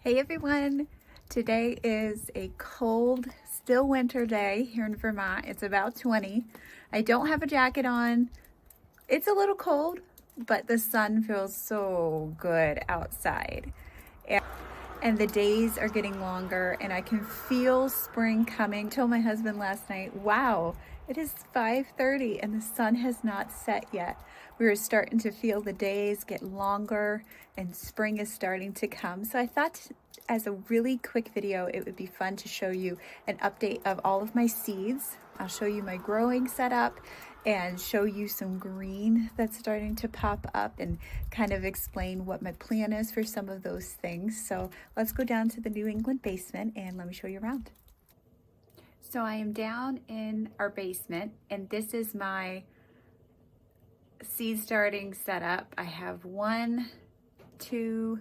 Hey everyone! Today is a cold, still winter day here in Vermont. It's about 20. I don't have a jacket on. It's a little cold, but the sun feels so good outside. And the days are getting longer and I can feel spring coming. I told my husband last night, wow, it is 5:30 and the sun has not set yet. We were starting to feel the days get longer and spring is starting to come. So I thought as a really quick video, it would be fun to show you an update of all of my seeds. I'll show you my growing setup and show you some green that's starting to pop up and kind of explain what my plan is for some of those things. So let's go down to the New England basement and let me show you around. So I am down in our basement and this is my seed starting setup. I have 1, 2,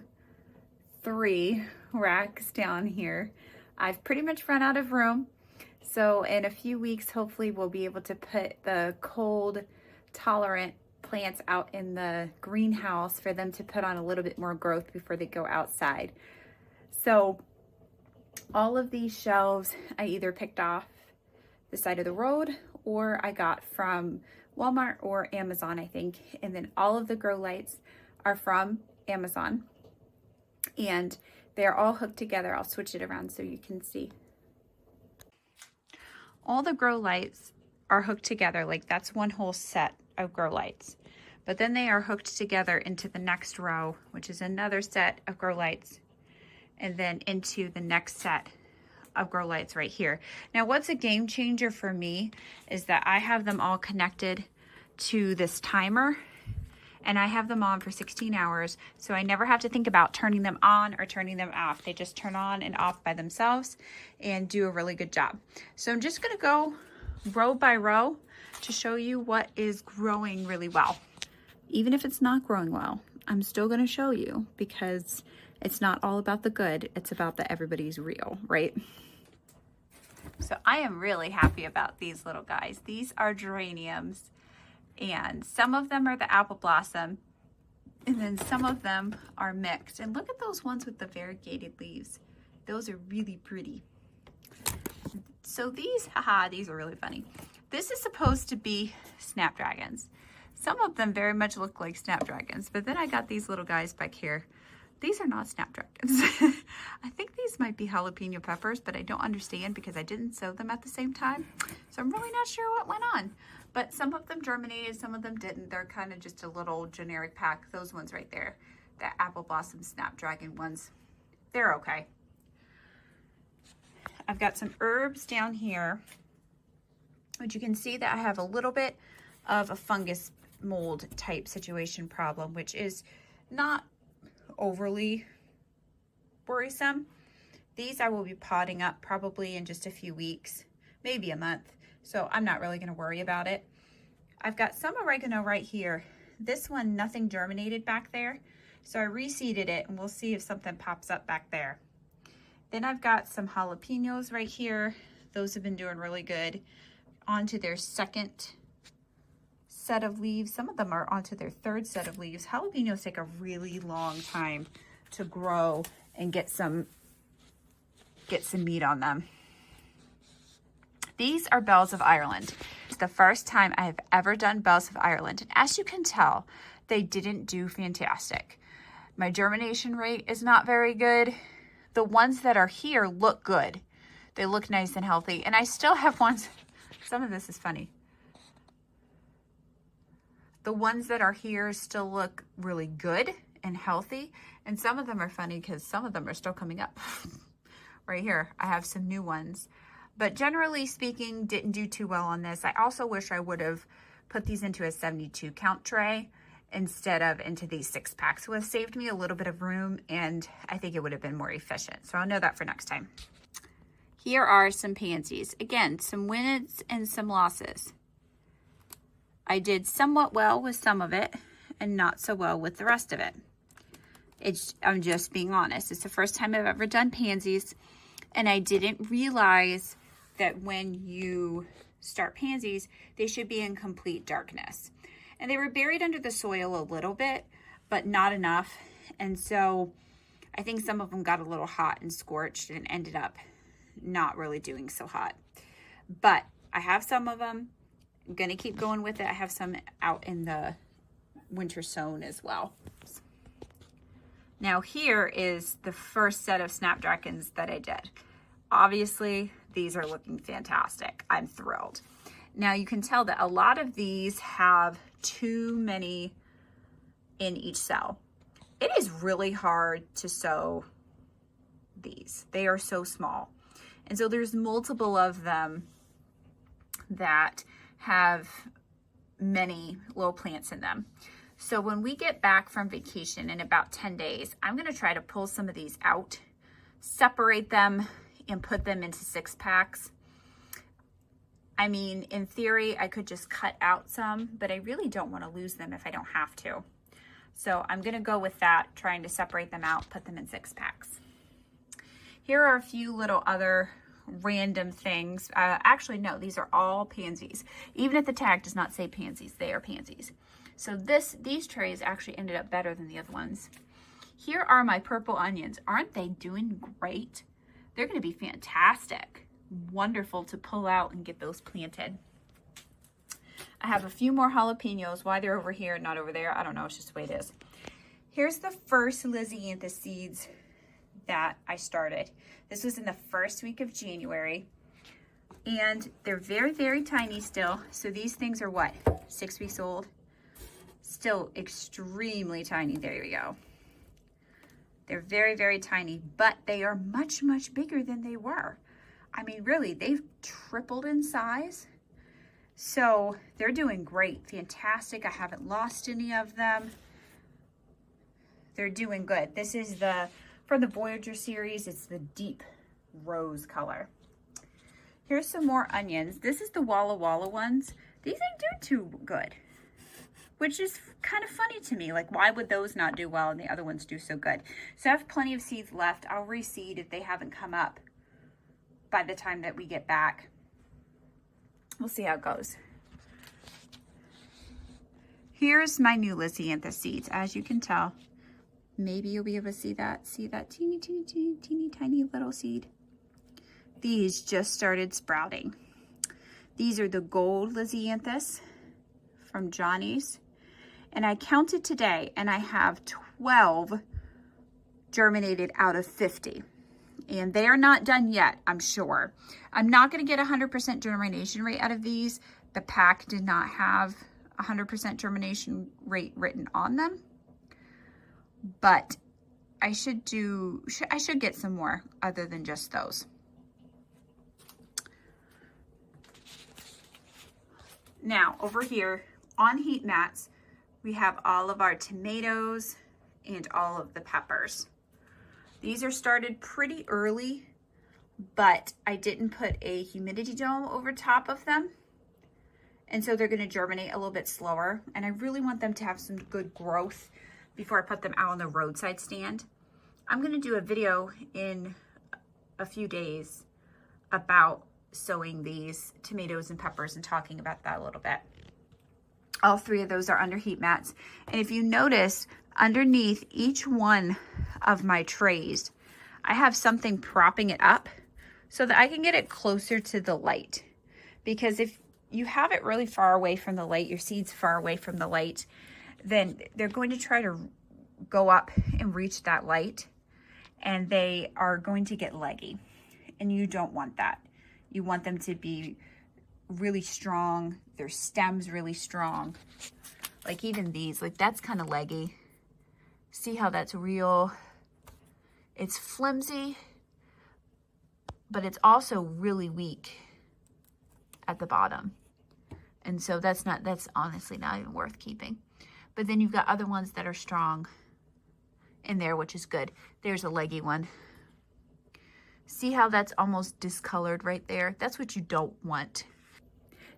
3 racks down here. I've pretty much run out of room. So in a few weeks, hopefully we'll be able to put the cold tolerant plants out in the greenhouse for them to put on a little bit more growth before they go outside. So all of these shelves I either picked off the side of the road or I got from Walmart or Amazon, I think. And then all of the grow lights are from Amazon and they're all hooked together. I'll switch it around so you can see. All the grow lights are hooked together, like that's one whole set of grow lights. But then they are hooked together into the next row, which is another set of grow lights, and then into the next set of grow lights right here. Now, what's a game changer for me is that I have them all connected to this timer, and I have them on for 16 hours, so I never have to think about turning them on or turning them off. They just turn on and off by themselves and do a really good job. So I'm just gonna go row by row to show you what is growing really well. Even if it's not growing well, I'm still gonna show you because it's not all about the good, it's about that everybody's real, right? So I am really happy about these little guys. These are geraniums. And some of them are the apple blossom, and then some of them are mixed. And look at those ones with the variegated leaves. Those are really pretty. So these, these are really funny. This is supposed to be Snapdragons. Some of them very much look like Snapdragons, but then I got these little guys back here. These are not Snapdragons. I think these might be jalapeno peppers, but I don't understand because I didn't sow them at the same time. So I'm really not sure what went on. But some of them germinated, some of them didn't. They're kind of just a little generic pack. Those ones right there, the apple blossom Snapdragon ones, they're okay. I've got some herbs down here, which you can see that I have a little bit of a fungus mold type situation problem, which is not overly worrisome. These I will be potting up probably in just a few weeks, maybe a month. So I'm not really going to worry about it. I've got some oregano right here. This one, nothing germinated back there. So I reseeded it and we'll see if something pops up back there. Then I've got some jalapenos right here. Those have been doing really good. Onto their second set of leaves. Some of them are onto their third set of leaves. Jalapenos take a really long time to grow and get some meat on them. These are bells of Ireland. It's the first time I have ever done bells of Ireland. And as you can tell, they didn't do fantastic. My germination rate is not very good. The ones that are here look good. They look nice and healthy. And I still have ones, some of this is funny. The ones that are here still look really good and healthy. And some of them are funny because some of them are still coming up. Right here, I have some new ones. But generally speaking, didn't do too well on this. I also wish I would have put these into a 72 count tray instead of into these 6-packs. It would have saved me a little bit of room and I think it would have been more efficient. So I'll know that for next time. Here are some pansies. Again, some wins and some losses. I did somewhat well with some of it and not so well with the rest of it. I'm just being honest. It's the first time I've ever done pansies and I didn't realize that when you start pansies, they should be in complete darkness. And they were buried under the soil a little bit, but not enough. And so I think some of them got a little hot and scorched and ended up not really doing so hot. But I have some of them. I'm gonna keep going with it. I have some out in the winter sown as well. Now here is the first set of Snapdragons that I did. Obviously, these are looking fantastic. I'm thrilled. Now you can tell that a lot of these have too many in each cell. It is really hard to sow these. They are so small. And so there's multiple of them that have many little plants in them. So when we get back from vacation in about 10 days, I'm gonna try to pull some of these out, separate them, and put them into 6-packs. I mean, in theory, I could just cut out some, but I really don't wanna lose them if I don't have to. So I'm gonna go with that, trying to separate them out, put them in 6-packs. Here are a few little other random things. Actually, no, these are all pansies. Even if the tag does not say pansies, they are pansies. So these trays actually ended up better than the other ones. Here are my purple onions. Aren't they doing great? They're gonna be fantastic. Wonderful to pull out and get those planted. I have a few more jalapenos. Why they're over here and not over there, I don't know, it's just the way it is. Here's the first Lisianthus seeds that I started. This was in the first week of January, and they're very, very tiny still. So these things are what, 6 weeks old? Still extremely tiny. There we go. They're very, very tiny, but they are much, much bigger than they were. I mean, really, they've tripled in size. So they're doing great, fantastic. I haven't lost any of them. They're doing good. This is from the Voyager series. It's the deep rose color. Here's some more onions. This is the Walla Walla ones. These ain't doing too good, which is kind of funny to me. Like, why would those not do well and the other ones do so good? So I have plenty of seeds left. I'll reseed if they haven't come up by the time that we get back. We'll see how it goes. Here's my new Lisianthus seeds. As you can tell, maybe you'll be able to see that teeny, teeny, teeny, teeny, tiny little seed. These just started sprouting. These are the gold Lisianthus from Johnny's. And I counted today and I have 12 germinated out of 50. And they are not done yet, I'm sure. I'm not gonna get 100% germination rate out of these. The pack did not have 100% germination rate written on them. But I should get some more other than just those. Now, over here on heat mats, we have all of our tomatoes and all of the peppers. These are started pretty early, but I didn't put a humidity dome over top of them. And so they're gonna germinate a little bit slower. And I really want them to have some good growth before I put them out on the roadside stand. I'm gonna do a video in a few days about sowing these tomatoes and peppers and talking about that a little bit. All 3 of those are under heat mats. And if you notice, underneath each one of my trays, I have something propping it up so that I can get it closer to the light. Because if you have it really far away from the light, your seeds far away from the light, then they're going to try to go up and reach that light, and they are going to get leggy. And you don't want that. You want them to be really strong, their stems really strong. Like even these, like that's kind of leggy. See how that's real? It's flimsy, but it's also really weak at the bottom. And so that's honestly not even worth keeping. But then you've got other ones that are strong in there, which is good. There's a leggy one. See how that's almost discolored right there? That's what you don't want.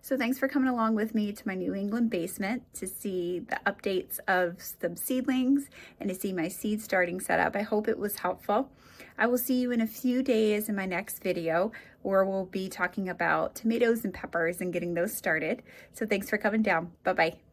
So thanks for coming along with me to my New England basement to see the updates of some seedlings and to see my seed starting setup. I hope it was helpful. I will see you in a few days in my next video where we'll be talking about tomatoes and peppers and getting those started. So thanks for coming down. Bye-bye.